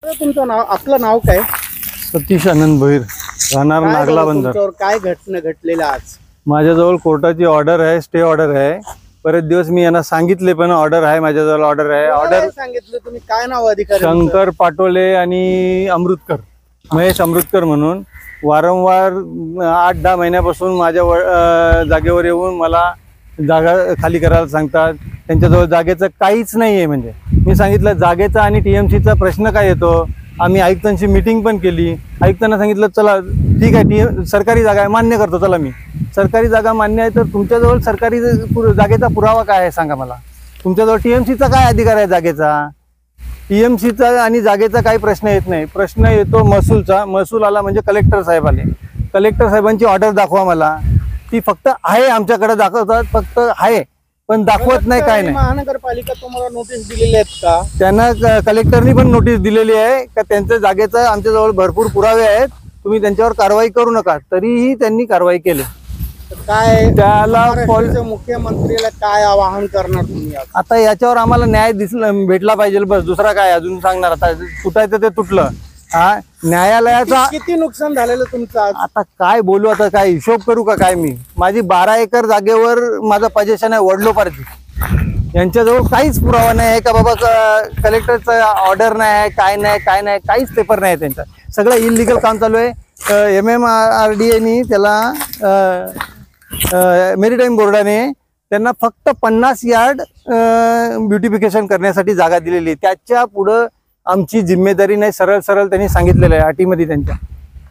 तुमचं नाव, आपलं नाव काय? सतीश आनंद भोईर, राहणार नागला बंदर. तुमच्यावर काय घटना घडलेल्या आज? माझ्याजवळ कोर्टाची ऑर्डर आहे, स्टे ऑर्डर आहे. बरेच दिवस मी यांना सांगितले पण ऑर्डर आहे, माझ्याजवळ ऑर्डर आहे. ऑर्डर सांगितलं तुम्ही, काय नाव अधिकारी? शंकर पाटोले आणि अमृतकर, महेश अमृतकर म्हणून वारंवार 8-10 महिन्यापासून माझ्या जागेवर येऊन मला जागा खाली करायला सांगतात. त्यांच्याजवळ जागेचं काहीच नाही आहे. म्हणजे मी सांगितलं जागेचा आणि TMCचा प्रश्न काय येतो. आम्ही आयुक्तांची मीटिंग पण केली. आयुक्तांना सांगितलं चला ठीक आहे, सरकारी जागा आहे, मान्य करतो. चला मी सरकारी जागा मान्य आहे, तर तुमच्याजवळ सरकारी जागेचा पुरावा काय आहे सांगा मला. तुमच्याजवळ TMCचा काय अधिकार आहे जागेचा? TMCचा आणि जागेचा काही प्रश्न येत नाही. प्रश्न येतो महसूलचा. महसूल आला म्हणजे कलेक्टर साहेब आले. कलेक्टर साहेबांची ऑर्डर दाखवा मला. ती फक्त आहे, आमच्याकडे दाखवतात, फक्त आहे पण दाखवत नाही, काय नाही. महानगरपालिका तुम्हाला नोटीस दिलेली आहेत का? त्यांना कलेक्टरनी पण नोटीस दिलेली आहे का त्यांच्या जागेचा आमच्याजवळ भरपूर पुरावे आहेत, तुम्ही त्यांच्यावर कारवाई करू नका. तरीही त्यांनी कारवाई केली. काय त्याला मुख्यमंत्र्याला काय आवाहन करणार तुम्ही? आता याच्यावर आम्हाला न्याय भेटला पाहिजे, बस. दुसरा काय अजून सांगणार? आता तुटायचं ते तुटलं. हा, न्यायालयाचा किती नुकसान झालेलं तुमचं? आता काय बोलू, आता काय हिशोब करू का काय? मी माझी 12 एकर जागेवर माझं पजेशन आहे, वडलोपारची. यांच्याजवळ काहीच पुरावा नाही आहे का बाबा कलेक्टरचा ऑर्डर नाही आहे, काय नाही, काय नाही, काहीच पेपर नाही त्यांचा. सगळं इलिगल काम चालू आहे. MMRDAनी त्याला मेरीटाईम बोर्डाने त्यांना फक्त 50 यार्ड ब्युटिफिकेशन करण्यासाठी जागा दिलेली. त्याच्या पुढं आमची जिम्मेदारी नाही, सरळ सरळ त्यांनी सांगितलेलं आहे अटीमध्ये त्यांच्या.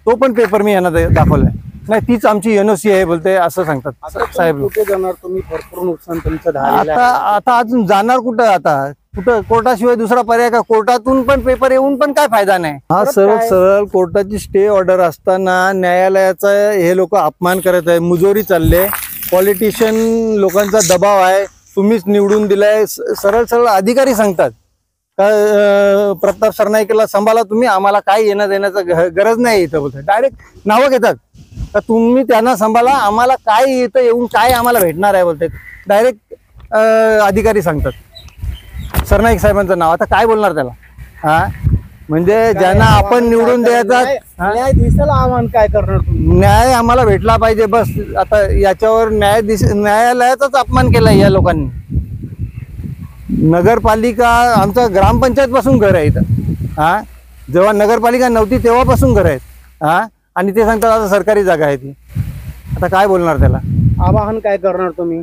तो पण पेपर मी यांना दाखवलाय. नाही, तीच आमची NOC आहे बोलते, असं सांगतात साहेब. कुठे जाणार तुम्ही? भरपूर नुकसान तुमचं झालेलं आहे. आता अजून जाणार कुठं? आता कुठं? कोर्टाशिवाय दुसरा पर्याय का? कोर्टातून पण पेपर येऊन पण काय फायदा नाही. हा, सरळ सरळ कोर्टाची स्टे ऑर्डर असताना न्यायालयाचा हे लोक अपमान करत आहे. मुजोरी चालले, पॉलिटिशियन लोकांचा दबाव आहे, तुम्हीच निवडून दिलाय. सरळ सरळ अधिकारी सांगतात का प्रताप सरनाईकला सांभाळा तुम्ही, आम्हाला काय येणं देण्याचं गरज नाही. इथं बोलतात, डायरेक्ट नावं घेतात का तुम्ही त्यांना सांभाळा, आम्हाला काय येतं येऊन काय आम्हाला भेटणार आहे बोलतात. डायरेक्ट अधिकारी सांगतात सरनाईक साहेबांचं नाव. आता काय बोलणार त्याला? हा, म्हणजे ज्यांना आपण निवडून द्यायचा, न्यायाधीशाला आव्हान काय करणार तुम्ही? न्याय आम्हाला भेटला पाहिजे, बस. आता याच्यावर न्यायालयाचाच अपमान केलाय या लोकांनी. नगरपालिका, आमचं ग्रामपंचायत पासून घर आहे इथं. हा, जेव्हा नगरपालिका नव्हती तेव्हापासून घर आहेत. हा, आणि ते सांगतात आता सरकारी जागा आहे ती. आता काय बोलणार त्याला? आवाहन काय करणार तुम्ही?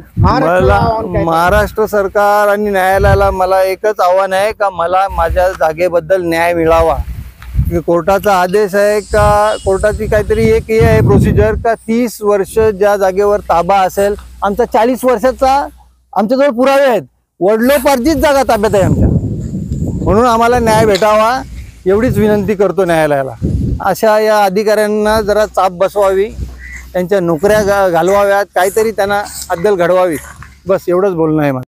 महाराष्ट्र सरकार आणि न्यायालयाला मला एकच आव्हान आहे का मला माझ्या जागेबद्दल न्याय मिळावा. कोर्टाचा आदेश आहे का कोर्टाची काहीतरी एक हे आहे प्रोसिजर का 30 वर्ष ज्या जागेवर ताबा असेल, आमचा 40 वर्षाचा आमच्याजवळ पुरावे आहेत. वडलोपारचीच जागा ताब्यात आहे आमच्या, म्हणून आम्हाला न्याय भेटावा एवढीच विनंती करतो न्यायालयाला. अशा या अधिकाऱ्यांना जरा चाप बसवावी, त्यांच्या नोकऱ्या घालवाव्यात, काहीतरी त्यांना अद्दल घडवावी, बस एवढंच बोलणं आहे माझं.